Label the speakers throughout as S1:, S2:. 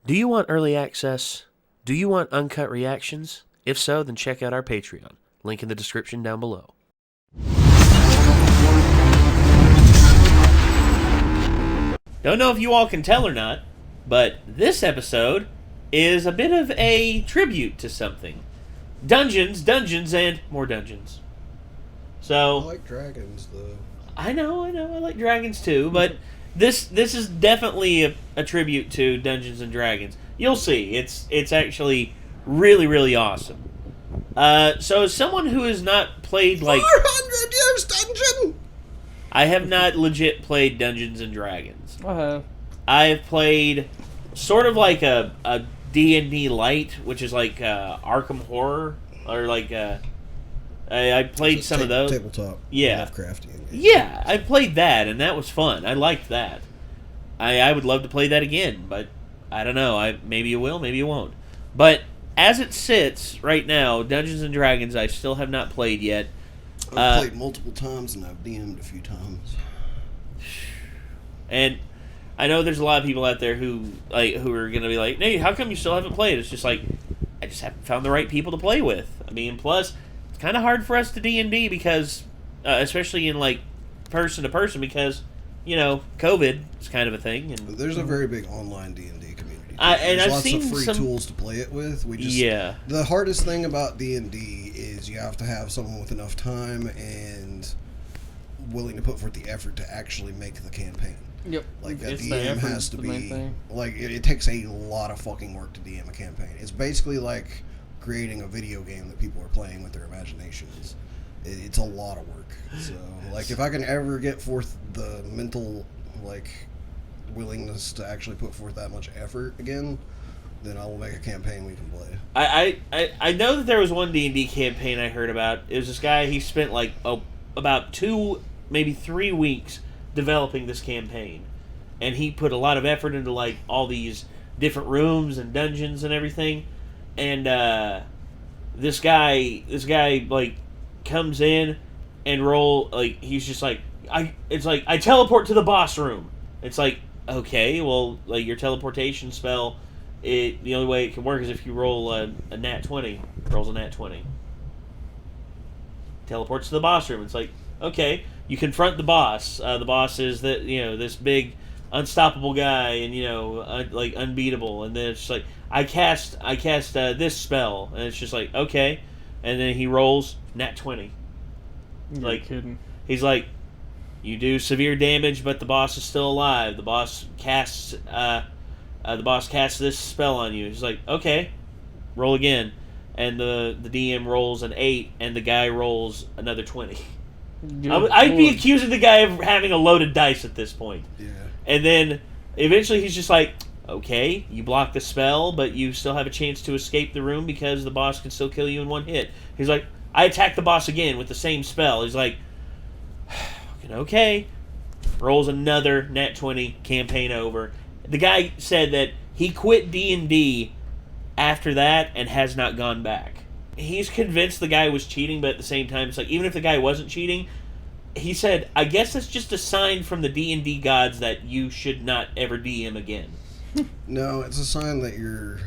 S1: Do you want early access? Do you want uncut reactions? If so, then check out our Patreon. Link in the description down below. Don't know if you all can tell or not, but this episode is a bit of a tribute to something. Dungeons, and more dungeons. So
S2: I like dragons, though.
S1: I know, I like dragons too, but this is definitely a tribute to Dungeons and Dragons. You'll see, it's actually really, really awesome. So as someone who has not played
S2: 400 years dungeon!
S1: I have not legit played Dungeons and Dragons. I have played sort of like a D&D Light, which is like Arkham Horror, or like I played some of those.
S2: Tabletop.
S1: Yeah.
S2: Lovecraftian.
S1: Yeah, I played that, and that was fun. I liked that. I would love to play that again, but I don't know. Maybe you will, maybe you won't. But as it sits right now, Dungeons and Dragons I still have not played yet.
S2: I've played multiple times, and I've DM'd a few times.
S1: And I know there's a lot of people out there who are going to be like, "Hey, how come you still haven't played?" It's just like, I just haven't found the right people to play with. I mean, plus, it's kind of hard for us to D&D because, especially in, like, person-to-person, because, you know, COVID is kind of a thing. And
S2: there's a very big online D&D community.
S1: And
S2: there's
S1: I've
S2: lots
S1: seen
S2: of free
S1: some
S2: tools to play it with.
S1: Yeah.
S2: The hardest thing about D&D is you have to have someone with enough time and willing to put forth the effort to actually make the campaign.
S3: Yep.
S2: Like, that
S3: It's
S2: DM has to be... Like, it takes a lot of fucking work to DM a campaign. It's basically like creating a video game that people are playing with their imaginations. It's a lot of work. So, like, if I can ever get forth the mental, like, willingness to actually put forth that much effort again, then I will make a campaign we can play.
S1: I know that there was one D&D campaign I heard about. It was this guy, he spent, like, about 2, maybe 3 weeks developing this campaign, and he put a lot of effort into like all these different rooms and dungeons and everything. And this guy like comes in and he's just like, I teleport to the boss room. It's like, okay, well, like, your teleportation spell, the only way it can work is if you roll a nat 20. Rolls a nat 20. Teleports to the boss room. It's like, okay, you confront the boss. The boss is this big, unstoppable guy, and like unbeatable. And then it's like, I cast this spell, and it's just like, okay, and then he rolls nat 20.
S3: You're
S1: like
S3: kidding.
S1: He's like, you do severe damage, but the boss is still alive. The boss casts this spell on you. He's like, okay, roll again, and the DM rolls an 8, and the guy rolls another 20. I'd be accusing the guy of having a loaded dice at this point.
S2: Yeah.
S1: And then eventually he's just like, okay, you block the spell, but you still have a chance to escape the room because the boss can still kill you in one hit. He's like, I attack the boss again with the same spell. He's like, okay. Rolls another nat 20, campaign over. The guy said that he quit D&D after that and has not gone back. He's convinced the guy was cheating, but at the same time, it's like, even if the guy wasn't cheating, he said, I guess that's just a sign from the D&D gods that you should not ever DM again.
S2: No, it's a sign that you're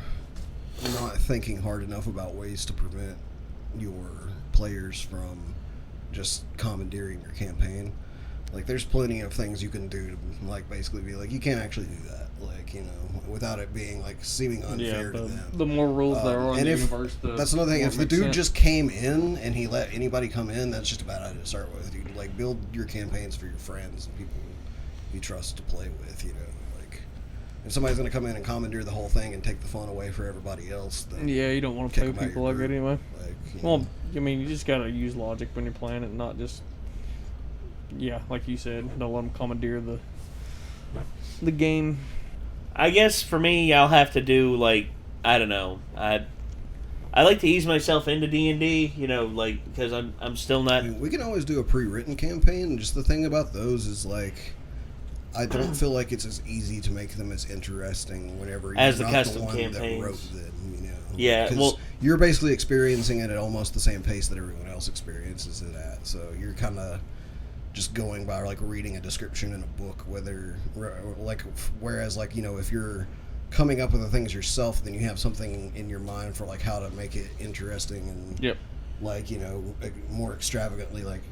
S2: not thinking hard enough about ways to prevent your players from just commandeering your campaign. Like, there's plenty of things you can do to, like, basically be like, you can't actually do that, like, without it being, like, seeming unfair to them.
S3: The more rules there are in the universe,
S2: that's another thing. If the dude just came in and he let anybody come in, that's just a bad idea to start with. You like, build your campaigns for your friends and people you trust to play with. Like, if somebody's going to come in and commandeer the whole thing and take the fun away for everybody else, then
S3: you don't want to play with people like that anyway.
S2: Well,
S3: I mean, you just got to use logic when you're playing it, not just. Yeah, like you said, don't let them commandeer the game.
S1: I guess for me, I'll have to do, like, I don't know. I like to ease myself into D&D, like, because I'm still not.
S2: I mean, we can always do a pre-written campaign. Just the thing about those is, like, I don't feel like it's as easy to make them as interesting whenever you're
S1: as the
S2: not
S1: custom
S2: the one
S1: campaigns.
S2: that wrote them.
S1: Yeah, well,
S2: you're basically experiencing it at almost the same pace that everyone else experiences it at. So you're kind of just going by, like, reading a description in a book, whereas, like, if you're coming up with the things yourself, then you have something in your mind for like how to make it interesting and like, you know, more extravagantly like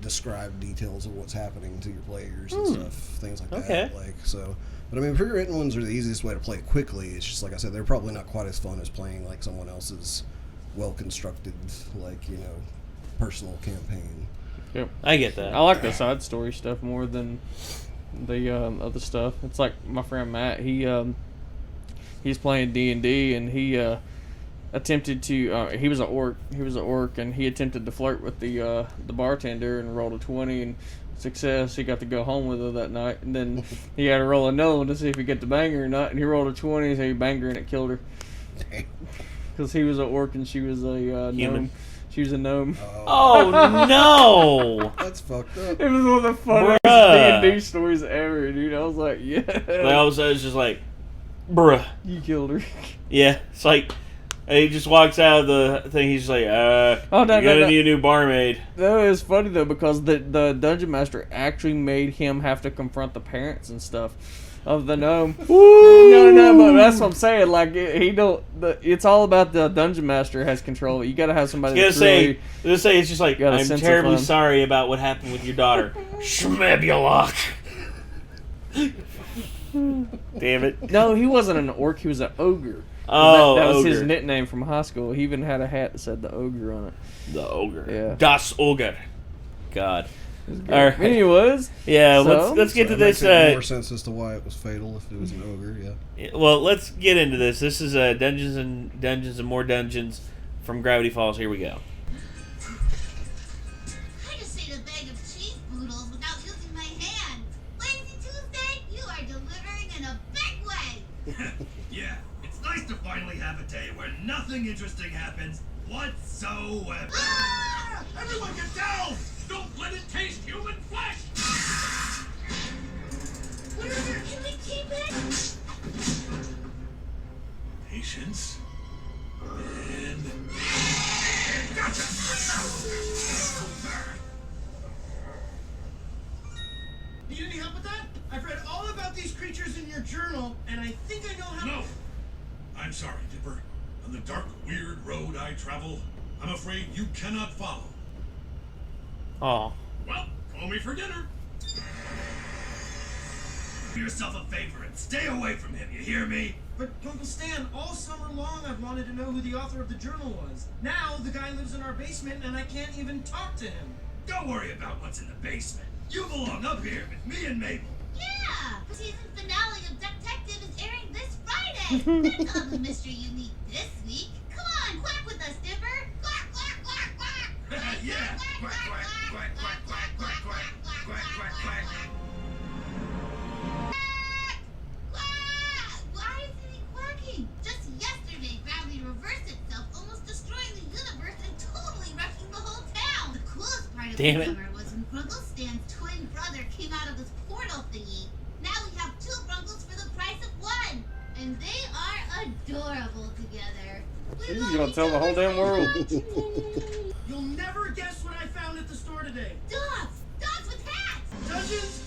S2: describe details of what's happening to your players and stuff, things like that. Like, so, but I mean, pre-written ones are the easiest way to play it quickly. It's just like I said, they're probably not quite as fun as playing like someone else's well-constructed, like, you know, personal campaign.
S3: Yep,
S1: I get that.
S3: I like the side story stuff more than the other stuff. It's like my friend Matt. He's playing D&D, and he attempted to. He was an orc. And he attempted to flirt with the bartender and rolled a 20 and success. He got to go home with her that night, and then he had to roll a no to see if he get to bang her or not. And he rolled a 20, so he banged her, and it killed her. Because he was an orc and she was a gnome. She was a gnome.
S1: Oh no!
S2: That's fucked up.
S3: It was one of the funniest D&D stories ever, dude. I was like, yeah.
S1: Like, all of a sudden, it's just like, bruh.
S3: You killed her.
S1: Yeah, it's like, he just walks out of the thing, he's just like, you gotta need a new barmaid.
S3: No, it was funny, though, because the Dungeon Master actually made him have to confront the parents and stuff of the gnome. No, but that's what I'm saying. Like, it's all about the Dungeon Master has control. You gotta have somebody
S1: Let's say it's just like, I'm terribly
S3: fun.
S1: sorry about what happened with your daughter. Schmebulok. Damn it.
S3: No, he wasn't an orc, he was an ogre.
S1: Oh,
S3: that was
S1: ogre.
S3: his nickname from high school. He even had a hat that said the ogre on it.
S1: The ogre.
S3: Yeah.
S1: Das Ogre. God.
S3: All right. Anyways.
S1: Yeah,
S3: so,
S1: let's get to this.
S2: Makes more sense as to why it was fatal if it was an ogre, yeah.
S1: Well, let's get into this. This is Dungeons and More Dungeons from Gravity Falls. Here we go.
S4: I just ate a bag of cheese boodles without using my hands. Lazy Tuesday, you are delivering in a big way.
S5: Yeah, it's nice to finally have a day where nothing interesting happens whatsoever.
S4: Ah!
S5: Everyone get down! Don't let it taste human flesh!
S4: Where can we keep it?
S5: Patience. And... Gotcha!
S6: Need any help with that? I've read all about these creatures in your journal, and I think I know how...
S5: No! I'm sorry, Dipper. On the dark, weird road I travel, I'm afraid you cannot follow.
S1: Oh.
S5: Well, call me for dinner. Do yourself a favor and stay away from him, you hear me?
S6: But, Uncle Stan, all summer long I've wanted to know who the author of the journal was. Now the guy lives in our basement, and I can't even talk to him.
S5: Don't worry about what's in the basement. You belong up here with me and Mabel.
S4: Yeah, the season finale of Detective is airing this Friday. There's another mystery you need this week. Come on, quack with us, Dipper. Quack, quack, quack, quack.
S5: Yeah, quack, quack, quack, quack, quack, quack, quack, quack, quack, quack.
S4: Why isn't he quacking? Just yesterday, gravity reversed itself, almost destroying the universe and totally wrecking the whole town. The coolest part of the summer was when Grunkle Stan's twin brother came out of his portal thingy. Now we have 2 Grunkles for the price of 1, and they are adorable together.
S3: He's gonna tell the whole damn world.
S6: You'll never guess what I found at the store today.
S4: Dogs! Dogs with hats!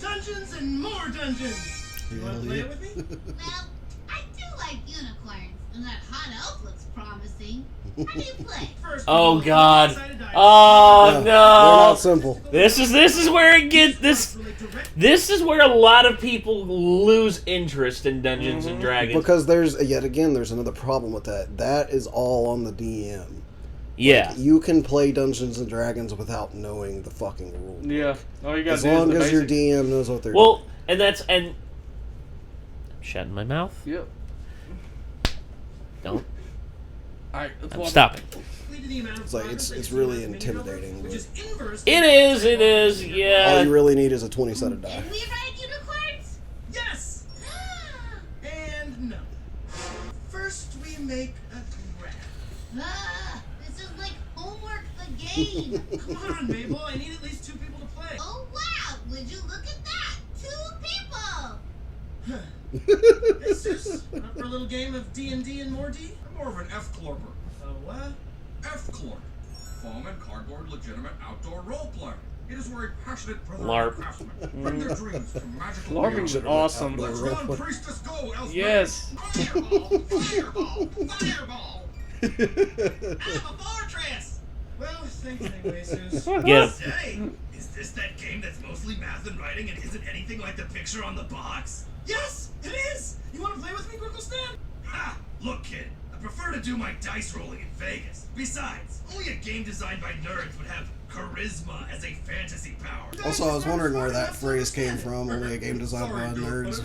S6: Dungeons, and more dungeons. You want to play it with me?
S4: Well, I do like unicorns, and that hot elf looks promising. How do you play?
S6: First,
S1: Oh
S6: we'll
S1: God.
S6: roll outside a dice.
S1: Oh
S2: They're not
S1: no.
S2: simple.
S1: This is where it gets this. This is where a lot of people lose interest in Dungeons and Dragons.
S2: Because there's another problem with that. That is all on the DM.
S1: Yeah.
S2: Like, you can play Dungeons and Dragons without knowing the fucking rule.
S3: Yeah. All you gotta
S2: As
S3: do is
S2: long
S3: the
S2: as your
S3: basics.
S2: DM knows what they're
S1: Well, and I'm shutting my mouth.
S3: Yep.
S1: Don't.
S3: Alright, let's
S1: I'm
S3: walk.
S1: stopping.
S2: It's like, it's really intimidating,
S6: Which is inverse.
S1: It is.
S2: doing. All
S1: Yeah.
S2: you really need is a 20-sided die.
S4: Can we ride unicorns?
S6: Yes! And no. First, we make a graph.
S4: This is like homework the game.
S6: Come on, Mabel. I need at least 2 people to play.
S4: Oh wow, would you look at that? 2 people.
S6: Hey, Sis, up for a little game of D&D and more D?
S5: I'm more of an F-Clorper.
S6: Oh, what?
S5: F-Clorp. Foam and cardboard legitimate outdoor role play. It is where a passionate brother
S1: LARP.
S5: craftsman bring their dreams to magical
S3: LARPing's
S5: reality.
S3: awesome.
S5: Let's run, priestess, go, Elspeth.
S3: Yes.
S6: Fireball! Fireball! Fireball! I'm a fortress! Well, thanks anyway, Zeus.
S1: Get him.
S7: Say, is this that game that's mostly math and writing and isn't anything like the picture on the box?
S6: Yes, it is! You want to play with me, Stan?
S7: Ha! Look, kid, I prefer to do my dice rolling in Vegas. Besides, only a game designed by nerds would have charisma as a fantasy power.
S2: Also, I was wondering where that phrase came from. Only a game designed by nerds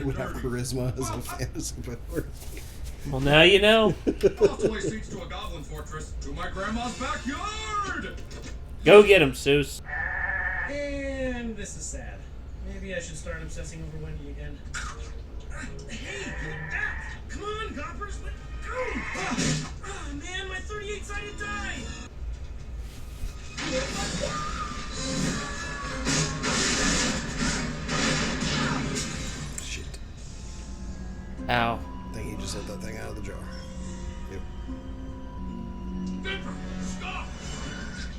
S2: would have charisma as a fantasy power.
S1: Well, now you know.
S5: Off to lay siege to a goblin fortress to my grandma's backyard.
S1: Go get him, Seuss.
S6: And this is sad. Maybe I should start obsessing over Wendy again. Hey, you're back! Come on, Goppers, let's go! Oh, man, my 38-sided die!
S2: Shit.
S1: Ow.
S2: I think he just let that thing out of the jar. Yep.
S5: Dipper, stop!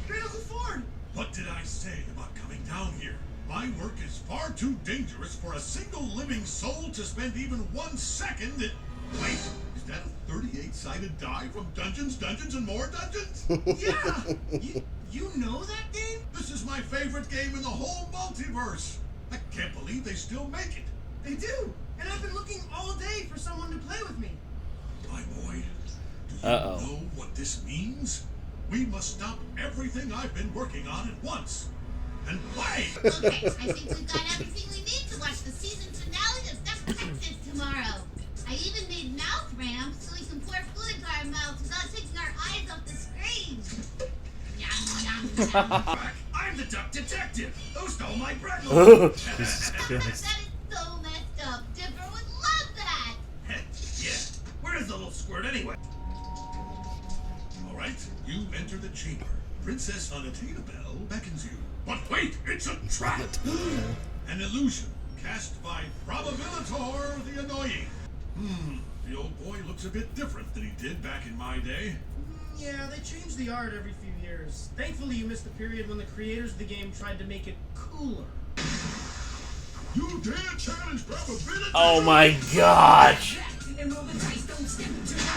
S6: Great Uncle Ford!
S5: What did I say about coming down here? My work is far too dangerous for a single living soul to spend even 1 second in... Wait, is that a 38-sided die from Dungeons, Dungeons, and More Dungeons?
S6: Yeah! You know that game?
S5: This is my favorite game in the whole multiverse. I can't believe they still make it.
S6: They do! And I've been looking all day for someone to play with me.
S5: My boy, do you
S1: Uh-oh.
S5: know what this means? We must stop everything I've been working on at once and play.
S4: Okay, I think we've got everything we need to watch the season finale of Detectives tomorrow. I even made mouth ramps so we can pour fluid to our mouths without taking our eyes off the screen. Yum, yum, yum.
S7: I'm the Duck Detective who stole my bread.
S1: Jesus
S4: That
S1: Christ.
S4: is so messed up. Dipper would love that.
S7: Yeah, where is the little squirt anyway?
S5: All right, you enter the chamber. Princess Unattainable beckons you. But wait, it's a trap! An illusion cast by Probabilitor the Annoying. The old boy looks a bit different than he did back in my day.
S6: Yeah, they change the art every few years. Thankfully, you missed the period when the creators of the game tried to make it cooler.
S5: You dare challenge Probability?
S1: Oh my gosh.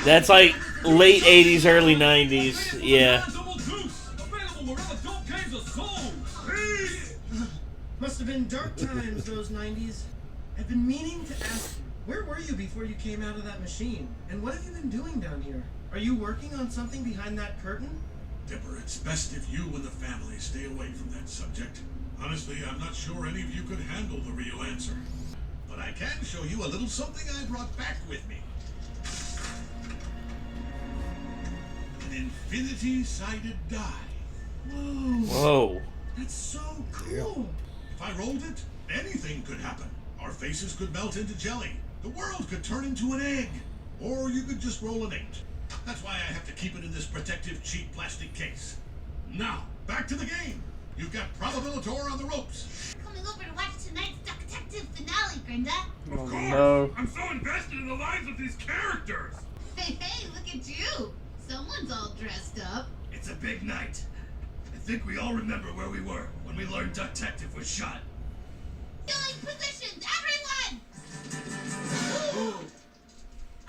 S1: That's like late 80s, early 90s. Yeah.
S5: Double Goose! Available wherever dope games are sold! Please!
S6: Must have been dark times, those 90s. I've been meaning to ask you, where were you before you came out of that machine? And what have you been doing down here? Are you working on something behind that curtain?
S5: Dipper, it's best if you and the family stay away from that subject. Honestly, I'm not sure any of you could handle the real answer. But I can show you a little something I brought back with me. An infinity-sided die.
S1: Whoa.
S6: That's so cool.
S5: If I rolled it, anything could happen. Our faces could melt into jelly. The world could turn into an egg. Or you could just roll an 8. That's why I have to keep it in this protective, cheap plastic case. Now, back to the game. You've got Probabilitor on the ropes.
S4: Coming over to watch tonight's Detective finale, Brenda.
S5: Of
S3: Oh,
S5: course!
S3: no.
S5: I'm so invested in the lives of these characters!
S4: Hey, look at you. Someone's all dressed up.
S7: It's a big night. I think we all remember where we were when we learned Detective was shot.
S4: Killing positions, everyone!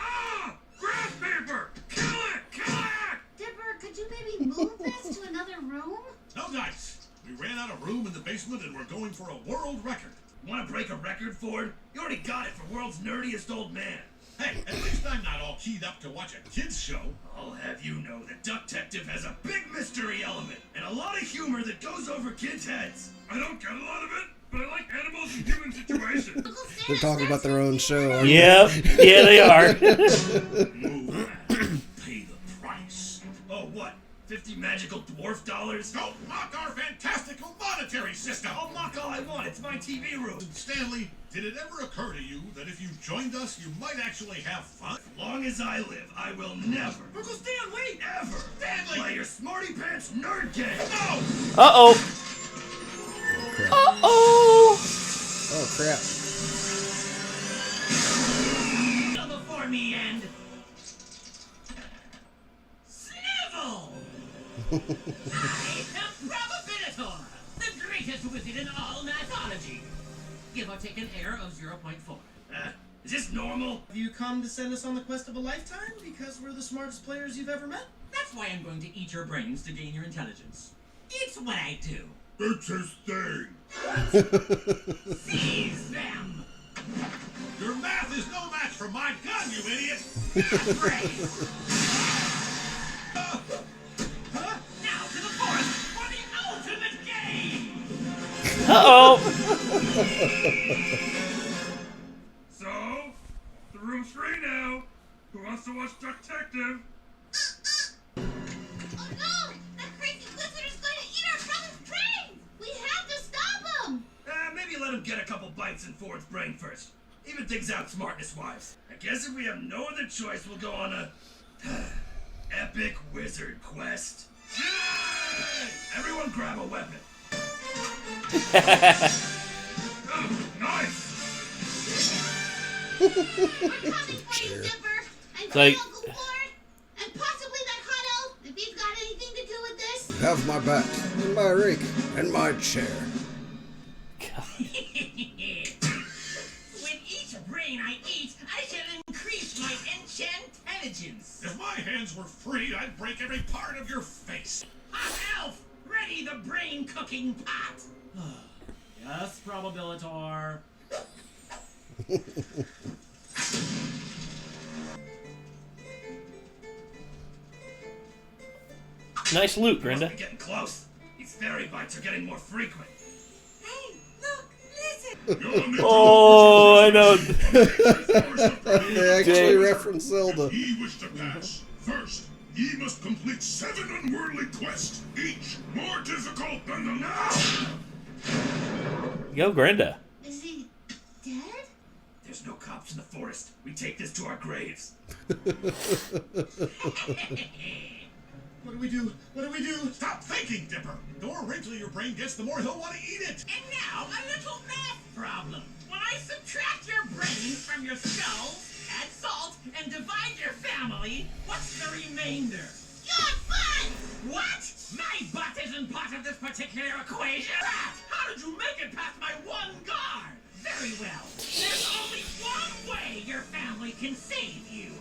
S5: Ah! Grass paper! Kill it! Kill it!
S4: Dipper, could you maybe move this to another room?
S5: No dice! We ran out of room in the basement and we're going for a world record.
S7: Want to break a record, Ford? You already got it for world's nerdiest old man.
S5: Hey, at least I'm not all keyed up to watch a kids show.
S7: I'll have you know that Detective has a big mystery element and a lot of humor that goes over kids' heads.
S5: I don't get a lot of it, but I like animals in human situations.
S4: Uncle
S2: They're
S4: Santa's
S2: talking about their own show. aren't
S1: Yep. Yeah, they are.
S5: Move that. Pay the price.
S7: Oh, what? 50 magical dwarf dollars?
S5: Don't mock our fantastical monetary system!
S7: I'll mock all I want. It's my TV room.
S5: Stanley, did it ever occur to you that if you joined us, you might actually have fun?
S7: As long as I live, I will never,
S6: Uncle Stan, wait!
S7: ever
S5: Stanley!
S7: play your smarty pants nerd game.
S5: No!
S1: Uh-oh.
S2: Crap.
S1: Uh-oh.
S2: Oh, crap.
S7: Go before me and snivel. I am Probabilitor, the
S8: greatest wizard in all mythology. Give or take an error of 0.4.
S7: Is this normal?
S6: Have you come to send us on the quest of a lifetime because we're the smartest players you've ever met?
S8: That's why I'm going to eat your brains to gain your intelligence. It's what I do.
S5: It's his thing.
S8: Seize them!
S5: Your math is no match for my gun, you idiot.
S8: Great! Now to the forest for the ultimate game!
S1: Uh-oh.
S7: So, the room's free now. Who wants to watch Detective?
S4: Oh no! That crazy wizard is going to eat our brother's brains! We have to stop him!
S7: Maybe let him get a couple bites in Ford's brain first. Even things out smartness-wise. I guess if we have no other choice, we'll go on a epic wizard quest. Yay! Everyone grab a weapon. Oh, nice!
S4: We're coming for you, Dipper! And
S1: like-
S4: Uncle Ford! And possibly that hot elf, if he's got anything to do with this!
S2: You have my bat, and my rake, and my chair.
S8: With each brain I eat, I shall increase my enchantelligence.
S5: If my hands were free, I'd break every part of your face.
S8: Hot elf, ready the brain cooking pot.
S6: Yes, Probabilitor.
S1: Nice loot,
S7: Must
S1: Grenda.
S7: be getting close. These fairy bites are getting more frequent.
S8: Hey, look, listen.
S1: Oh, I know.
S2: They actually reference Zelda.
S5: Ye wish to pass. First, ye must complete 7 unworldly quests, each more difficult than the next.
S1: Go, Grenda.
S4: Is he dead?
S7: There's no cops in the forest. We take this to our graves.
S6: What do we do? What do we do?
S5: Stop thinking, Dipper. The more wrinkly your brain gets, the more he'll want to eat it.
S8: And now, a little math problem. When I subtract your brains from your skulls, add salt, and divide your family, what's the remainder?
S4: Your butt!
S8: What? My butt isn't part of this particular equation. Rat, how did you make it past my one guard? Very well. There's only one way your family can save you.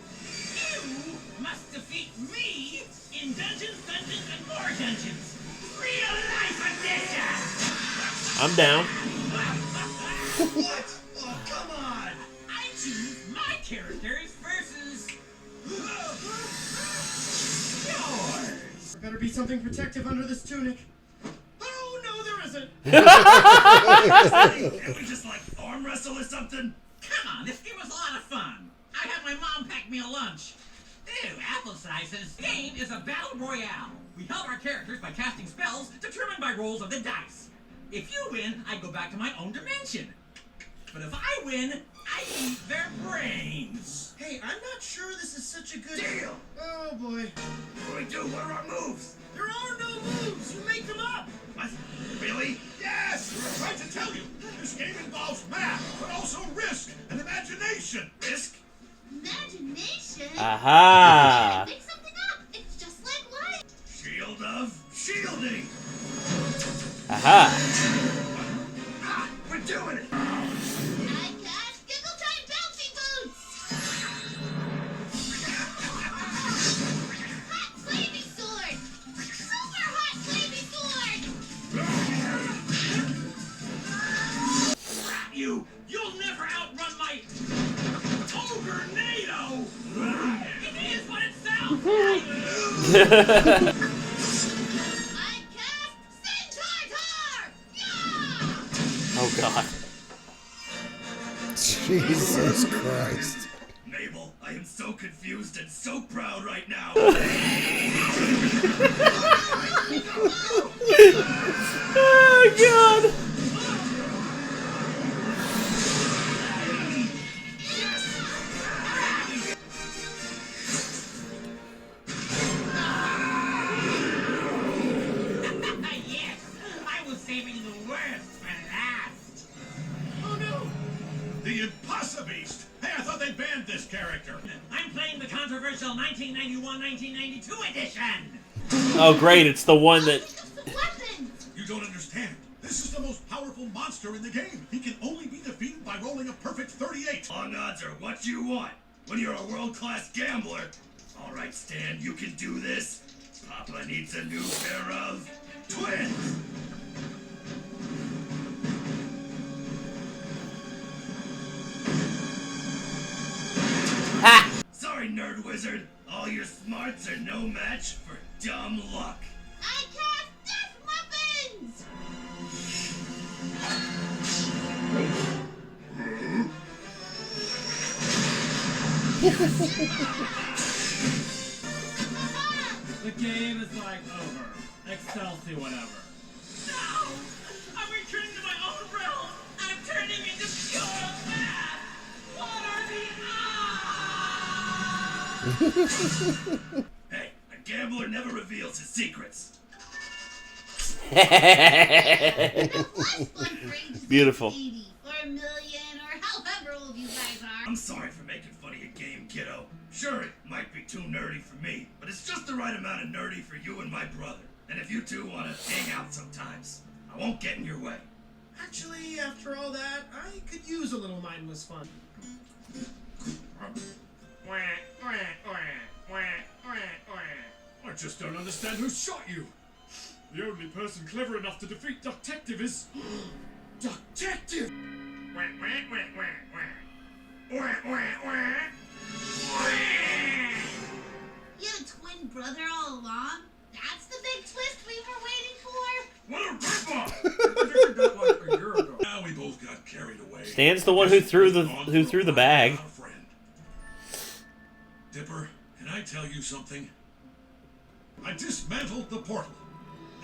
S8: You must defeat me in Dungeons, and more Dungeons. Real life edition.
S1: I'm down.
S7: What? Oh, come on!
S8: I choose my characters versus yours.
S6: There better be something protective under this tunic. Oh, no, there isn't.
S7: Can't we just, arm wrestle or something?
S8: Come on, this game was a lot of fun. I had my mom pack me a lunch. Ew, apple sizes. This game is a battle royale. We help our characters by casting spells determined by rolls of the dice. If you win, I go back to my own dimension. But if I win, I eat their brains.
S6: Hey, I'm not sure this is such a good
S7: Deal.
S6: Oh, boy.
S7: What do we do? What are our moves?
S6: There are no moves. You make them up.
S7: What? Really?
S5: Yes, we're trying to tell you. This game involves math, but also risk and imagination.
S7: Risk?
S4: Imagination?
S1: Aha.
S4: Make something up! It's just like life!
S7: Shield of shielding.
S1: Aha.
S7: Ah, we're doing it.
S4: I cast Giggle Time Bouncy Boots! Hot Flamey Sword! Super Hot Flamey Sword!
S8: Crap you! You'll never outrun my Ogre Neo! It is what it sounds like!
S4: I cast Centaur! Yeah!
S1: Oh, God.
S2: Jesus Christ.
S7: Mabel, I am so confused and so proud right now.
S1: Oh, God.
S8: Yes! I was saving the worst for last!
S6: Oh, no.
S5: The Impossibeast. Hey, I thought they banned this character.
S8: I'm playing the controversial 1991-1992 edition!
S1: Oh, great. It's the one that...
S4: Pick up some weapons!
S5: You don't understand. This is the most powerful monster in the game. He can only be defeated by rolling a perfect 38.
S7: Long odds are what you want when you're a world-class gambler. All right, Stan, you can do this. Papa needs a new pair of twins.
S1: Ha!
S7: Sorry, Nerd Wizard. All your smarts are no match for dumb luck.
S4: I cast Death Weapons!
S6: The game is like over. Excelsior whatever.
S8: No! I'm returning to my own realm! I'm turning into pure math! What are the odds?
S7: Hey, a gambler never reveals his secrets.
S1: Beautiful.
S4: 80 or a million or however old you guys are.
S7: I'm sorry for making fun of your game, kiddo. Sure, it might be too nerdy for me, but it's just the right amount of nerdy for you and my brother. And if you two want to hang out sometimes, I won't get in your way.
S6: Actually, after all that, I could use a little mindless fun.
S5: I just don't understand who shot you. The only person clever enough to defeat Detective is... Detective!
S4: You had a twin brother all along? That's the big twist we were waiting for?
S5: What a rip-off! I predicted that like a year ago. Now we both got carried away.
S1: Stan's the one who threw the bag.
S5: Dipper, can I tell you something? I dismantled the portal.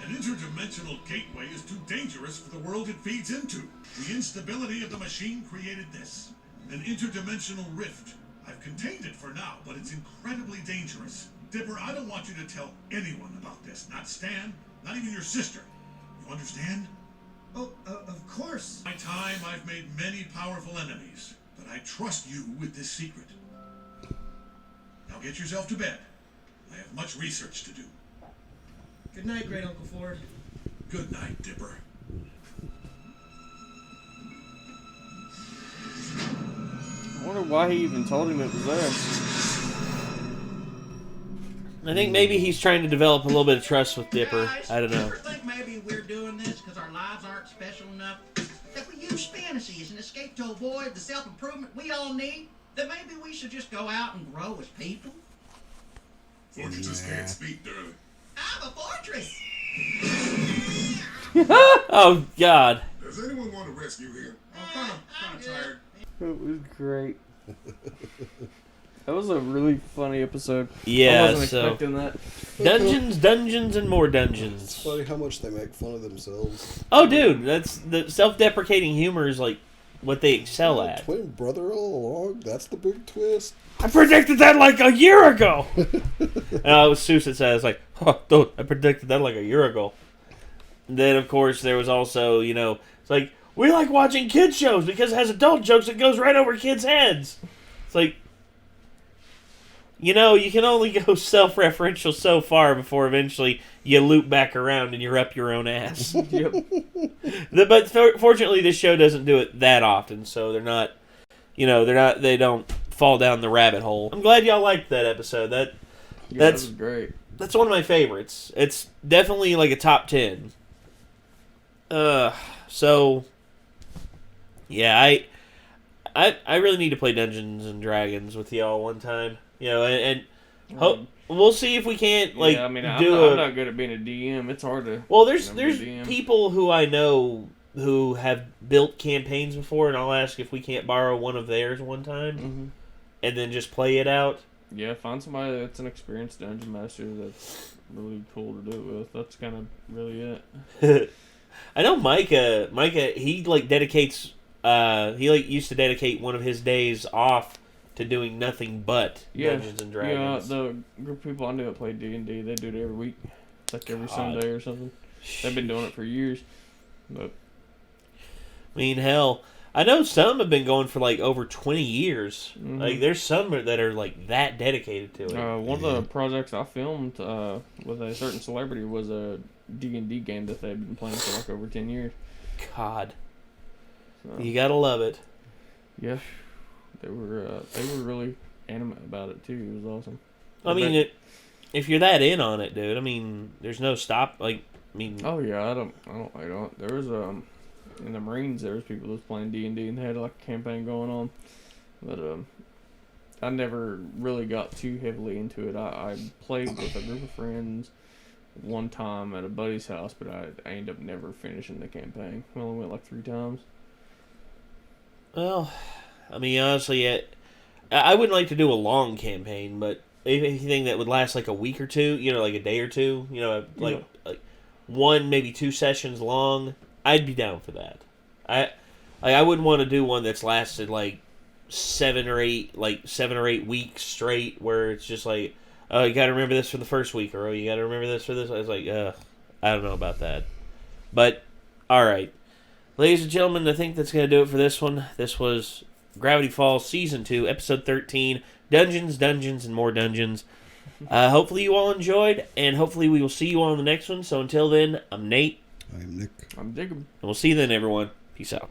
S5: An interdimensional gateway is too dangerous for the world it feeds into. The instability of the machine created this. An interdimensional rift. I've contained it for now, but it's incredibly dangerous. Dipper, I don't want you to tell anyone about this. Not Stan, not even your sister. You understand?
S6: Oh, of course.
S5: In my time, I've made many powerful enemies, but I trust you with this secret. Now get yourself to bed. I have much research to do.
S6: Good night, Great Uncle Ford.
S5: Good night, Dipper.
S3: I wonder why he even told him it was there.
S1: I think maybe he's trying to develop a little bit of trust with Dipper.
S8: Guys,
S1: I don't know.
S8: ever think maybe we're doing this because our lives aren't special enough? That we use fantasy as an escape to avoid the self-improvement we all need? That maybe we should just go out and grow as people?
S5: Fortresses can't speak, do they?
S8: I'm a fortress!
S1: Oh, God.
S5: Does anyone want to rescue him?
S6: I'm kind of tired.
S3: It was great. That was a really funny episode.
S1: Yeah,
S3: I wasn't
S1: so...
S3: expecting that.
S1: Dungeons, and more
S2: It's
S1: dungeons.
S2: funny how much they make fun of themselves.
S1: Oh, dude, that's the self-deprecating humor is like what they excel at.
S2: Twin brother all along. That's the big twist.
S1: I predicted that like a year ago. And it was Seuss that says like, oh, dude, I predicted that like a year ago. And then of course there was also, you know, it's like we like watching kids shows because it has adult jokes that goes right over kids' heads. It's like, you know, you can only go self-referential so far before eventually you loop back around and you're up your own ass.
S3: Yep.
S1: But fortunately, this show doesn't do it that often, so they're not, you know, they don't fall down the rabbit hole. I'm glad y'all liked that episode.
S3: Yeah, that
S1: That's
S3: was great.
S1: That's one of my favorites. It's definitely like a top 10. So yeah, I really need to play Dungeons and Dragons with y'all one time. You know, and we'll see if we can't like
S3: yeah, I mean,
S1: do
S3: I'm not good at being a DM. It's hard to.
S1: Well, there's
S3: be a DM.
S1: people who I know who have built campaigns before, and I'll ask if we can't borrow one of theirs one time,
S3: Mm-hmm.
S1: and then just play it out.
S3: Yeah, find somebody that's an experienced dungeon master that's really cool to do it with. That's kind of really it.
S1: I know Micah, he like dedicates, he like used to dedicate one of his days off to doing nothing but Dungeons and Dragons.
S3: Yeah, the group of people I knew that play D&D, they do it every week. It's like every Sunday or something. They've been doing it for years. But
S1: I mean, hell, I know some have been going for like over 20 years.
S3: Mm-hmm.
S1: Like, there's some that are like that dedicated to it.
S3: one of the projects I filmed with a certain celebrity was a D&D game that they've been playing for like over 10 years.
S1: God.
S3: So,
S1: You gotta love it.
S3: yeah, they were really animate about it too. It was awesome.
S1: I mean, if you're that in on it, dude, I mean, there's no stop. Like, I mean,
S3: Oh yeah, I don't. There was in the Marines, there was people that was playing D&D and they had like a campaign going on, but I never really got too heavily into it. I played with a group of friends one time at a buddy's house, but I ended up never finishing the campaign. We only went like 3 times.
S1: well, I mean, honestly, I wouldn't like to do a long campaign, but anything that would last like a week or two, like a day or two, like 1, maybe 2 sessions long, I'd be down for that. I wouldn't want to do one that's lasted like 7 or 8 weeks straight, where it's just like, oh, you got to remember this for the first week, or oh, you got to remember this for this. I was like, I don't know about that. But all right, ladies and gentlemen, I think that's gonna do it for this one. This was Gravity Falls Season 2, Episode 13, Dungeons, Dungeons, and More Dungeons. Hopefully you all enjoyed, and hopefully we will see you all on the next one. So until then, I'm Nate.
S2: I'm Nick.
S3: I'm digging.
S1: And we'll see you then, everyone. Peace out.